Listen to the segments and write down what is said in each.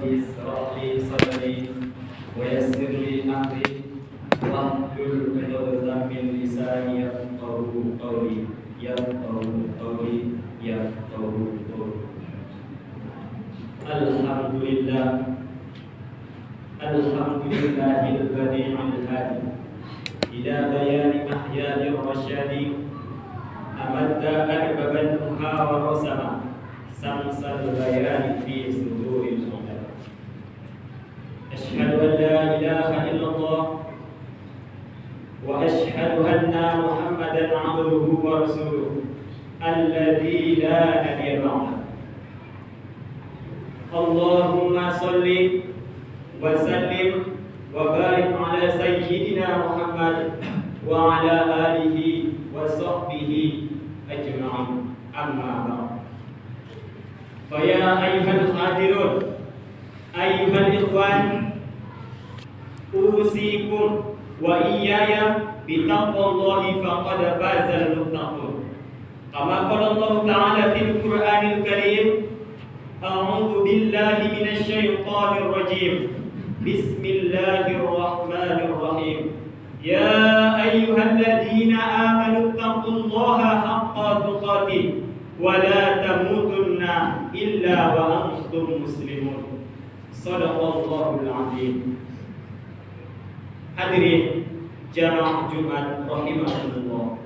Rabbi ishrah li sadri wa yassir li amri wahlul 'uqdatam min lisani yafqahu qawli Alhamdulillahil badi'il hadi ila bayani mahya'ir rasyadi amadda albaban nuha wa rasama samsal bayani fi suduril ulama. Asyhadu an la ilaha illallah wa asyhadu anna Muhammadan 'abduhu wa rasuluhu alladzi la nabiyya ba'dahu. Allahumma salli wa sallim wa barik ala sayyidina Muhammad wa ala alihi wa sahbihi ajma'in, amma ba'd. Fa ya ayyuhal hadirun ayyuhal ikhwan, usikum wa iyaya bitaqwallahi faqad fazal muttaqun. Kama qala Allah ta'ala fil Qur'anil Karim, a'udzu billahi minasy syaithanir rajim. Bismillahirrahmanirrahim. Ya ayyuhalladzina amanu taqullaha haqqa tuqatih wa la tamutunna illa wa antum muslimun. Shadaqallahul azim. Hadirin jamaah Jumat rahimakumullah.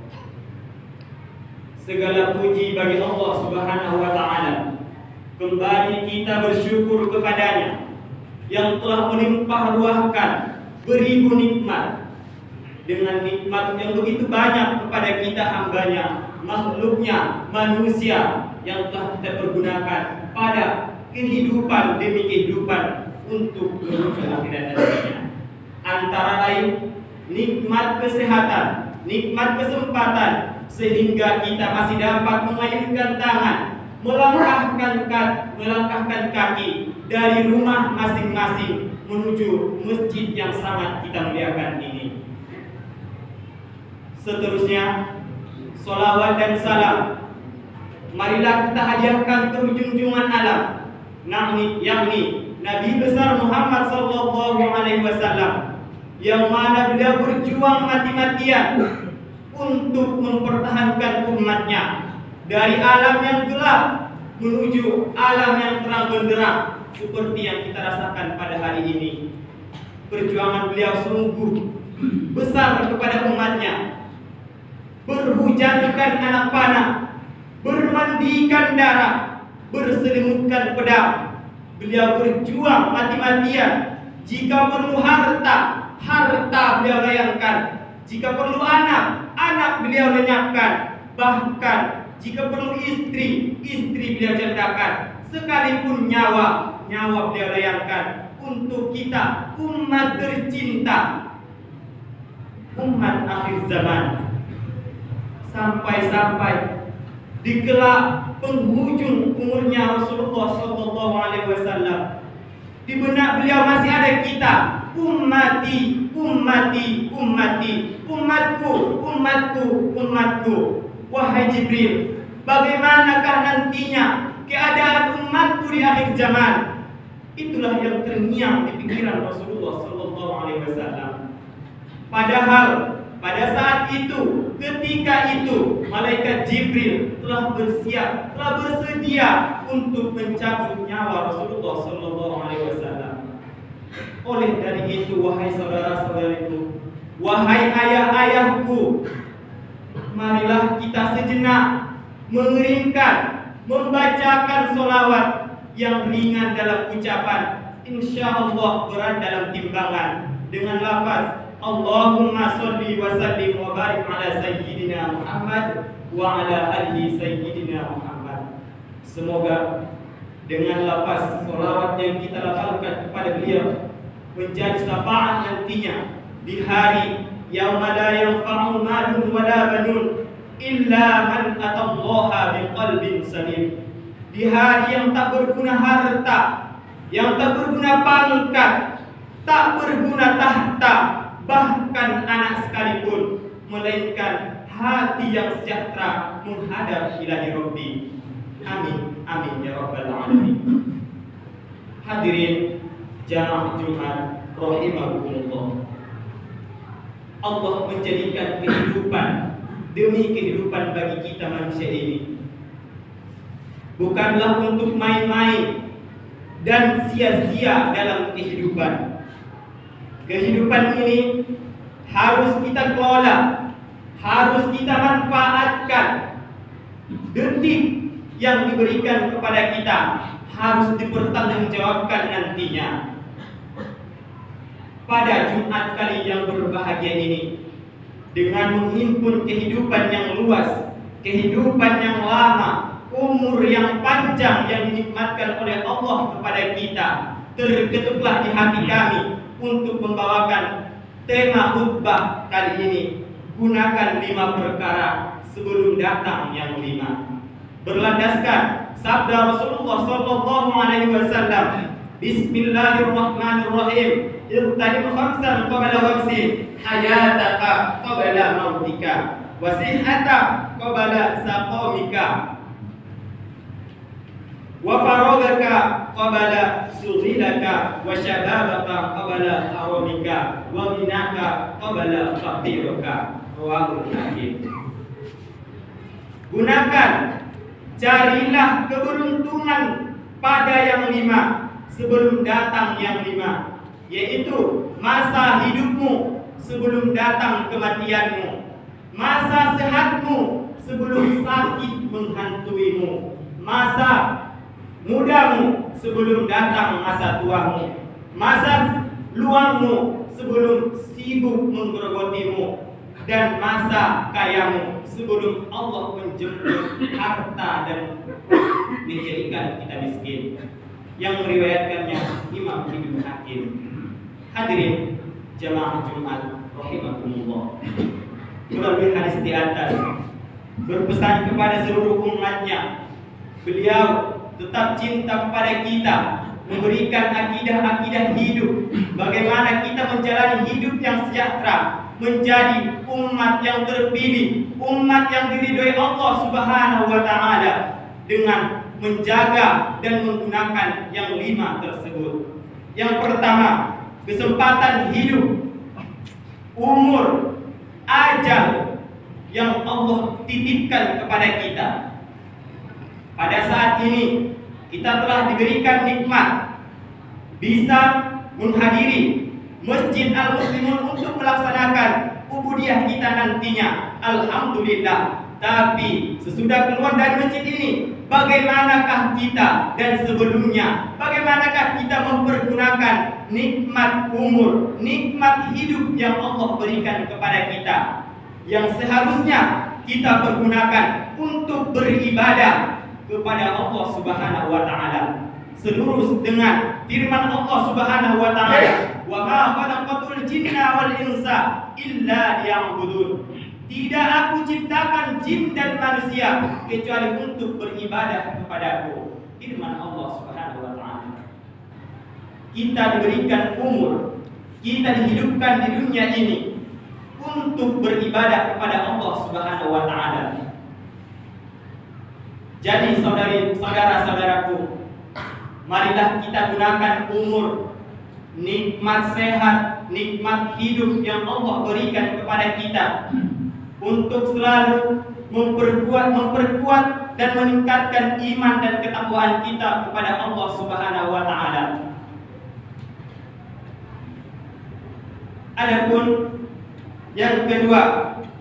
Segala puji bagi Allah Subhanahu wa taala. Kembali kita bersyukur kepadanya yang telah melimpah ruahkan beribu nikmat, dengan nikmat yang begitu banyak kepada kita hambanya, makhluknya, manusia yang telah kita pergunakan pada kehidupan demi kehidupan untuk menuju akhirat nantinya. Antara lain nikmat kesehatan, nikmat kesempatan, sehingga kita masih dapat mengayunkan tangan, melangkahkan kaki dari rumah masing-masing menuju masjid yang sangat kita muliakan ini. Seterusnya, sholawat dan salam marilah kita hadiahkan ke junjungan alam, yakni Nabi besar Muhammad sallallahu alaihi wasallam, yang mana beliau berjuang mati-matian untuk mempertahankan umatnya dari alam yang gelap menuju alam yang terang benderang seperti yang kita rasakan pada hari ini. Perjuangan beliau sungguh besar kepada umatnya. Berhujankan anak panah, bermandikan darah, berselimutkan pedang. Beliau berjuang mati-matian. Jika perlu harta beliau layangkan. Jika perlu anak beliau lenyapkan. Bahkan jika perlu istri beliau jadakan. Sekalipun nyawa beliau layangkan untuk kita, umat tercinta, umat akhir zaman. Sampai di kelak penghujung umurnya Rasulullah sallallahu alaihi wasallam, di benak beliau masih ada kita, ummati, umatku. Wahai Jibril, bagaimanakah nantinya keadaan umatku di akhir zaman? Itulah yang terngiang di pikiran Rasulullah sallallahu alaihi wasallam. Padahal pada saat itu, ketika itu, malaikat Jibril telah bersedia untuk mencabut nyawa Rasulullah sallallahu alaihi wasallam. Oleh dari itu, wahai saudara-saudariku, wahai ayah-ayahku, marilah kita sejenak mengeringkan, membacakan sholawat yang ringan dalam ucapan, insyaallah berat dalam timbangan, dengan lafaz Allahumma sholli wa sallim wa barik ala sayyidina Muhammad wa ala alihi sayyidina Muhammad. Semoga dengan lafaz sholawat yang kita lafalkan kepada beliau menjadi syafaat nantinya di hari yauma la yanfa'u malun wa la banun illa man atallaha biqalbin salim. Di hari yang tak berguna harta, yang tak berguna pangkat, tak berguna tahta, bahkan anak sekalipun, melainkan hati yang sejahtera menghadap ilahi Rabbi. Amin, amin ya rabbal alamin. Hadirin jamaah Jumat rahimakumullah. Allah menjadikan kehidupan demi kehidupan bagi kita manusia ini bukanlah untuk main-main dan sia-sia dalam kehidupan. Kehidupan ini harus kita kelola, harus kita manfaatkan. Detik yang diberikan kepada kita harus dipertanggungjawabkan nantinya. Pada Jumat kali yang berbahagia ini, dengan menghimpun kehidupan yang luas, kehidupan yang lama, umur yang panjang yang dinikmatkan oleh Allah kepada kita, terketuklah di hati kami untuk membawakan tema khutbah kali ini. Gunakan 5 perkara sebelum datang yang 5. Berlandaskan sabda Rasulullah sallallahu alaihi wasallam, Bismillahirrahmanirrahim. Irtanim khamsan qabla khamsin, hayataka qabla mautika, wa sihhata qabla saqamika, wa faragaka qabla sughilaka, wa syababaka qabla haramika, wa ghinaka qabla faqirika. Rawahul Hakim. Gunakan, carilah keberuntungan pada yang 5 sebelum datang yang 5, yaitu masa hidupmu sebelum datang kematianmu, masa sehatmu sebelum sakit menghantuimu, masa mudamu sebelum datang masa tuamu, masa luangmu sebelum sibuk menggerogotimu, dan masa kayamu sebelum Allah menjemput harta dan menjadikan kita miskin. Yang meriwayatkannya Imam Ibnu Hakim. Hadirin jamaah Jumat rahimakumullah. Melalui hadis di atas berpesan kepada seluruh umatnya, beliau tetap cinta kepada kita, memberikan akidah-akidah hidup, bagaimana kita menjalani hidup yang sejahtera, menjadi umat yang terpilih, umat yang diridhoi Allah Subhanahu wa taala, dengan menjaga dan menggunakan yang 5 tersebut. Yang pertama, kesempatan hidup, umur, ajal yang Allah titipkan kepada kita. Pada saat ini kita telah diberikan nikmat bisa menghadiri Masjid Al-Muslimun untuk melaksanakan ubudiyah kita nantinya. Alhamdulillah. Tapi sesudah keluar dari masjid ini, bagaimanakah kita dan sebelumnya? Bagaimanakah kita mempergunakan nikmat umur, nikmat hidup yang Allah berikan kepada kita, yang seharusnya kita pergunakan untuk beribadah kepada Allah Subhanahu wa taala. Selurus dengan firman Allah Subhanahu wa taala, "Wa ma khalaqatul jinna wal insa illa liya'budun." Tidak aku ciptakan jin dan manusia kecuali untuk beribadah kepadaku. Firman Allah Subhanahu wa taala. Kita diberikan umur, kita dihidupkan di dunia ini untuk beribadah kepada Allah Subhanahu wa taala. Jadi saudara-saudaraku, marilah kita gunakan umur, nikmat sehat, nikmat hidup yang Allah berikan kepada kita untuk selalu memperkuat dan meningkatkan iman dan ketakwaan kita kepada Allah Subhanahu wa taala. Adapun yang kedua,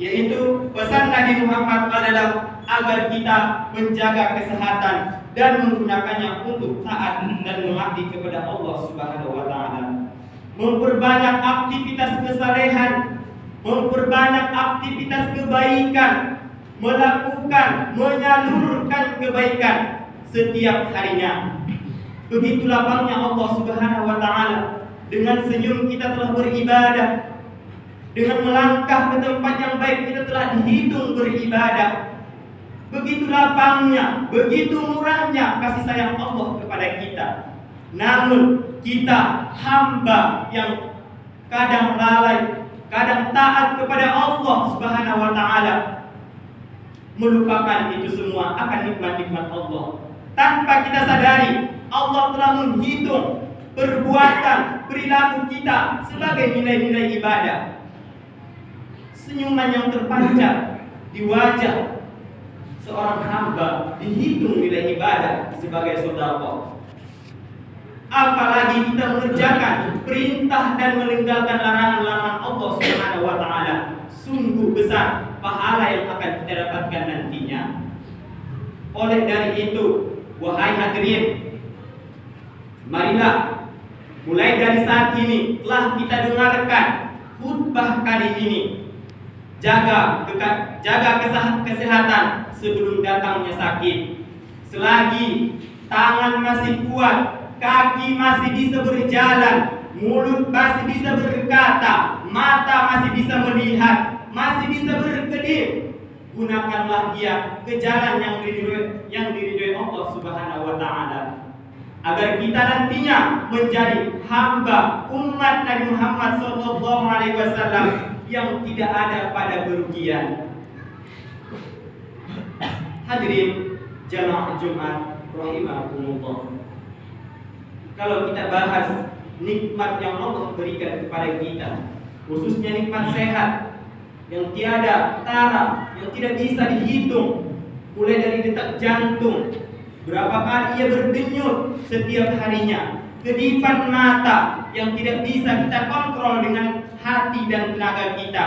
yaitu pesan Nabi Muhammad adalah agar kita menjaga kesehatan dan menggunakannya untuk taat dan mengabdi kepada Allah Subhanahu wa taala. Memperbanyak aktivitas kesalehan, memperbanyak aktivitas kebaikan, menyalurkan kebaikan setiap harinya. Begitu lapangnya Allah Subhanahu wa taala. Dengan senyum kita telah beribadah. Dengan melangkah ke tempat yang baik kita telah dihitung beribadah. Begitu lapangnya, begitu murahnya kasih sayang Allah kepada kita. Namun kita hamba yang kadang lalai, kadang taat kepada Allah Subhanahu wa taala, melupakan itu semua akan nikmat-nikmat Allah. Tanpa kita sadari, Allah telah menghitung perbuatan, perilaku kita sebagai nilai-nilai ibadah. Senyuman yang terpancar di wajah seorang hamba dihitung nilai ibadah sebagai sedekah. Apalagi kita mengerjakan perintah dan meninggalkan larangan-larangan Allah Subhanahu wa taala. Sungguh besar pahala yang akan kita dapatkan nantinya. Oleh dari itu, wahai hadirin, marilah mulai dari saat ini telah kita dengarkan khutbah kali ini. Jaga kesehatan sebelum datangnya sakit. Selagi tangan masih kuat, kaki masih bisa berjalan, mulut masih bisa berkata, mata masih bisa melihat, masih bisa berkedip, gunakanlah dia ke jalan yang diridhoi Allah Subhanahu wa taala, agar kita nantinya menjadi hamba umat Nabi Muhammad SAW yang tidak ada pada kerugian. Hadirin jamaah Jumat rahimakumullah. Kalau kita bahas nikmat yang Allah berikan kepada kita, khususnya nikmat sehat yang tiada tara, yang tidak bisa dihitung, mulai dari detak jantung, berapa kali ia berdenyut setiap harinya, kedipan mata yang tidak bisa kita kontrol dengan hati dan tenaga kita.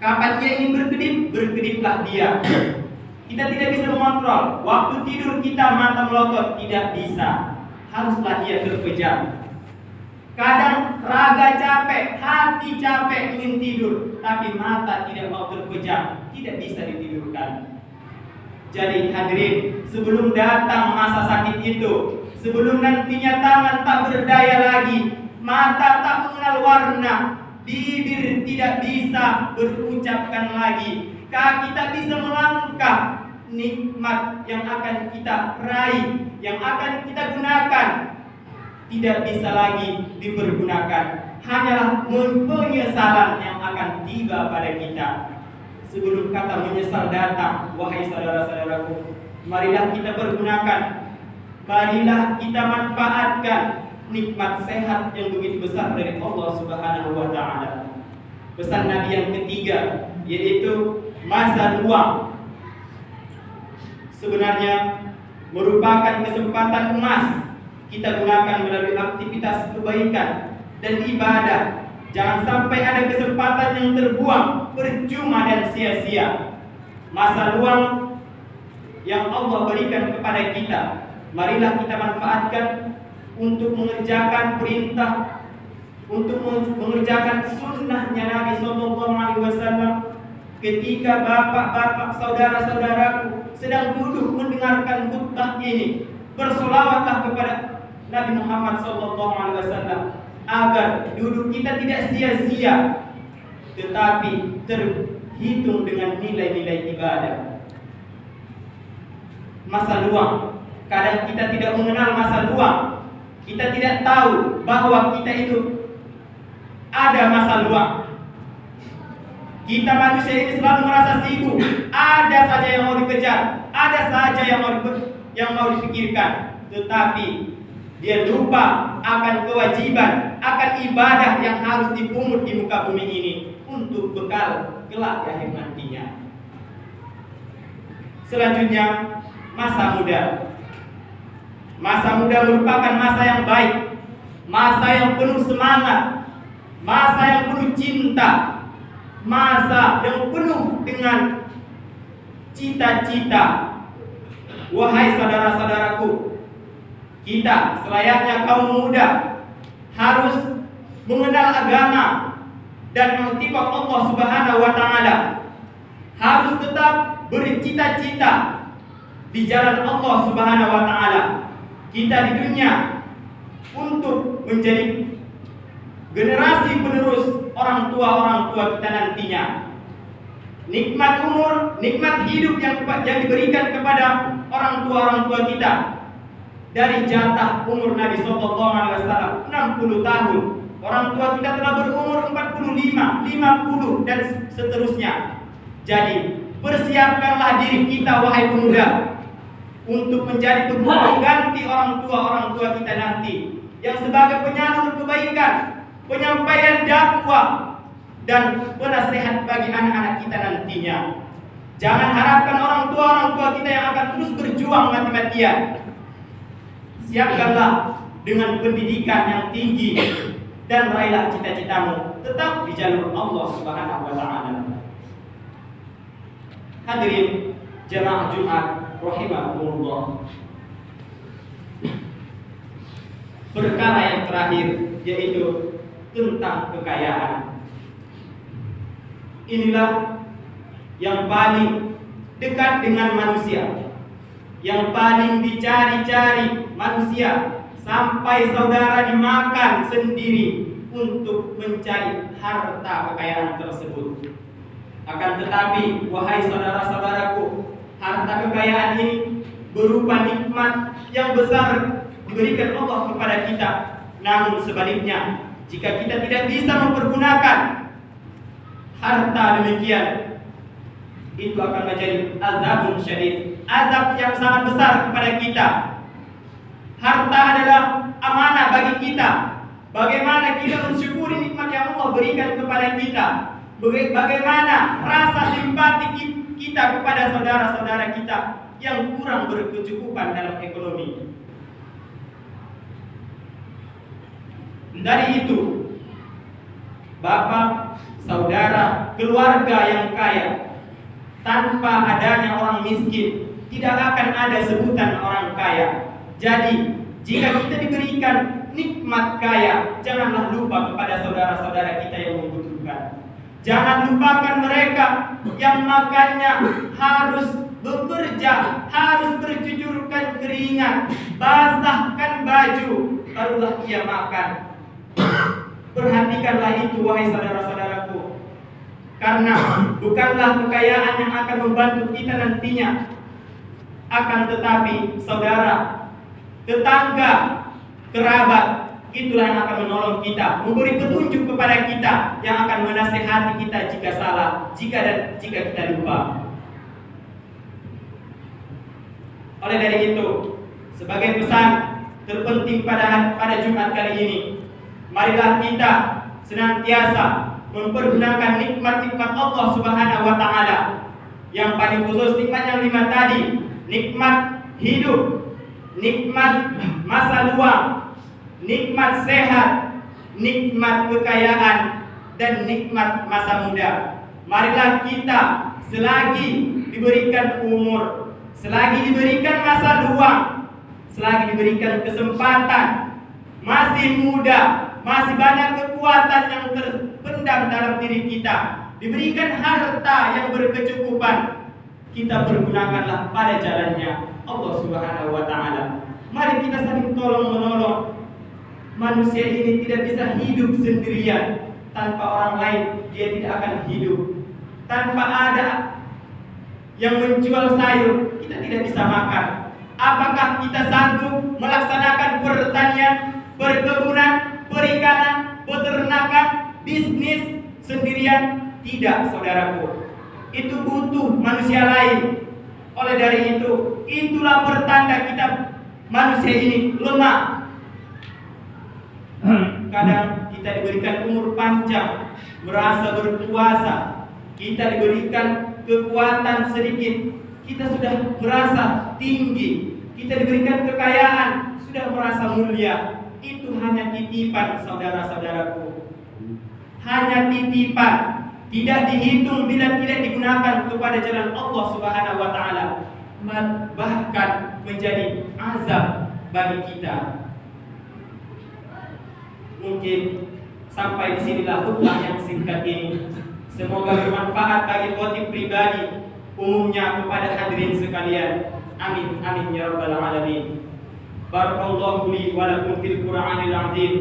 Kapan ia ingin berkedip, berkediplah dia. Kita tidak bisa mengontrol. Waktu tidur kita mata melotot, tidak bisa. Haruslah ia terpejam. Kadang raga capek, hati capek ingin tidur, tapi mata tidak mau terpejam, tidak bisa ditidurkan. Jadi hadirin, sebelum datang masa sakit itu, sebelum nantinya tangan tak berdaya lagi, mata tak mengenal warna, bibir tidak bisa berucapkan lagi, kaki tak bisa melangkah, nikmat yang akan kita raih, yang akan kita gunakan, tidak bisa lagi dipergunakan. Hanyalah penyesalan yang akan tiba pada kita. Sebelum kata menyesal datang, wahai saudara-saudaraku, marilah kita pergunakan, marilah kita manfaatkan nikmat sehat yang begitu besar dari Allah Subhanahu wa taala. Pesan Nabi yang ketiga yaitu masa luang. Sebenarnya merupakan kesempatan emas kita gunakan melalui aktivitas kebaikan dan ibadah. Jangan sampai ada kesempatan yang terbuang percuma dan sia-sia. Masa luang yang Allah berikan kepada kita, marilah kita manfaatkan untuk mengerjakan perintah, untuk mengerjakan sunnahnya Nabi SAW. Ketika bapak-bapak, saudara-saudaraku sedang duduk mendengarkan khutbah ini, bersolawatlah kepada Nabi Muhammad SAW agar duduk kita tidak sia-sia, tetapi terhitung dengan nilai-nilai ibadah. Masa luang, kadang kita tidak mengenal masa luang. Kita tidak tahu bahwa kita itu ada masa luang. Kita manusia ini selalu merasa sibuk, ada saja yang mau dikejar, ada saja yang mau dipikirkan, tetapi dia lupa akan kewajiban, akan ibadah yang harus dipungut di muka bumi ini untuk bekal kelak di akhir nantinya. Selanjutnya, masa muda. Masa muda merupakan masa yang baik, masa yang penuh semangat, masa yang penuh cinta, masa yang penuh dengan cita-cita. Wahai saudara-saudaraku, kita selayaknya kaum muda harus mengenal agama dan mengikuti Allah Subhanahu wa taala. Harus tetap bercita-cita di jalan Allah Subhanahu wa taala. Kita di dunia untuk menjadi generasi penerus orang tua kita nantinya. Nikmat umur, nikmat hidup yang diberikan kepada orang tua kita dari jatah umur Nabi SAW 60 tahun. Orang tua kita telah berumur 45, 50 dan seterusnya. Jadi persiapkanlah diri kita wahai pemuda. untuk menjadi pengganti orang tua kita nanti, yang sebagai penyalur kebaikan, penyampaian dakwah dan penasehat bagi anak-anak kita nantinya. Jangan harapkan orang tua kita yang akan terus berjuang mati-matian. Siapkanlah dengan pendidikan yang tinggi dan raihlah cita-citamu tetap di jalur Allah Subhanahu wa taala. Hadirin jemaah Jumat rahimakumullah. Perkara yang terakhir yaitu tentang kekayaan. Inilah yang paling dekat dengan manusia, yang paling dicari-cari manusia, sampai saudara dimakan sendiri untuk mencari harta kekayaan tersebut. Akan tetapi, wahai saudara-saudaraku, harta kekayaan ini berupa nikmat yang besar diberikan Allah kepada kita. Namun sebaliknya, jika kita tidak bisa mempergunakan harta demikian, itu akan menjadi azabun syadid, azab yang sangat besar kepada kita. Harta adalah amanah bagi kita. Bagaimana kita mensyukuri nikmat yang Allah berikan kepada kita? Bagaimana rasa simpati kita kepada saudara-saudara kita yang kurang berkecukupan dalam ekonomi? Dari itu, bapak, saudara, keluarga yang kaya, tanpa adanya orang miskin, tidak akan ada sebutan orang kaya. Jadi, jika kita diberikan nikmat kaya, janganlah lupa kepada saudara-saudara kita yang membutuhkan. Jangan lupakan mereka yang makannya harus bekerja, harus bercucurkan keringat, basahkan baju, barulah ia makan. Perhatikanlah itu, wahai saudara-saudaraku, karena bukanlah kekayaan yang akan membantu kita nantinya, akan tetapi saudara, tetangga, kerabat, itulah yang akan menolong kita, memberi petunjuk kepada kita, yang akan menasehati kita jika salah, jika kita lupa. Oleh dari itu, sebagai pesan terpenting pada Jumat kali ini, marilah kita senantiasa mempergunakan nikmat-nikmat Allah Subhanahu wa taala. Yang paling khusus nikmat yang 5 tadi, nikmat hidup, nikmat masa luang, nikmat sehat, nikmat kekayaan, dan nikmat masa muda. Marilah kita selagi diberikan umur, selagi diberikan masa luang, selagi diberikan kesempatan, masih muda, masih banyak kekuatan yang terpendam dalam diri kita, diberikan harta yang berkecukupan, kita pergunakanlah pada jalannya Allah Subhanahu wa taala. Mari kita saling tolong menolong. Manusia ini tidak bisa hidup sendirian. Tanpa orang lain dia tidak akan hidup. Tanpa ada yang menjual sayur, kita tidak bisa makan. Apakah kita sanggup melaksanakan pertanian, perkebunan, perikanan, peternakan, bisnis sendirian? Tidak, saudaraku. Itu butuh manusia lain. Oleh dari itu, itulah pertanda kita manusia ini lemah. Kadang kita diberikan umur panjang, merasa berkuasa, kita diberikan kekuatan sedikit, kita sudah merasa tinggi, kita diberikan kekayaan, sudah merasa mulia. Itu hanya titipan, saudara-saudaraku. Hanya titipan, tidak dihitung bila tidak digunakan kepada jalan Allah Subhanahu wa taala, bahkan menjadi azab bagi kita. Mungkin sampai di sinilah khutbah yang singkat ini. Semoga bermanfaat bagi khotib pribadi, umumnya kepada hadirin sekalian. Amin amin ya rabbal alamin. Barakallahu li wa lakum fil Qur'anil azim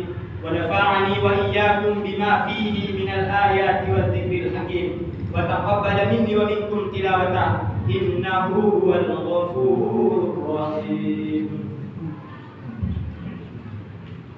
wa nafa'ani wa iyyakum bima fihi minal ayati wa dzikril hakim wa taqabbala minni wa minkum tilawata innahu huwal ghafurur rahim.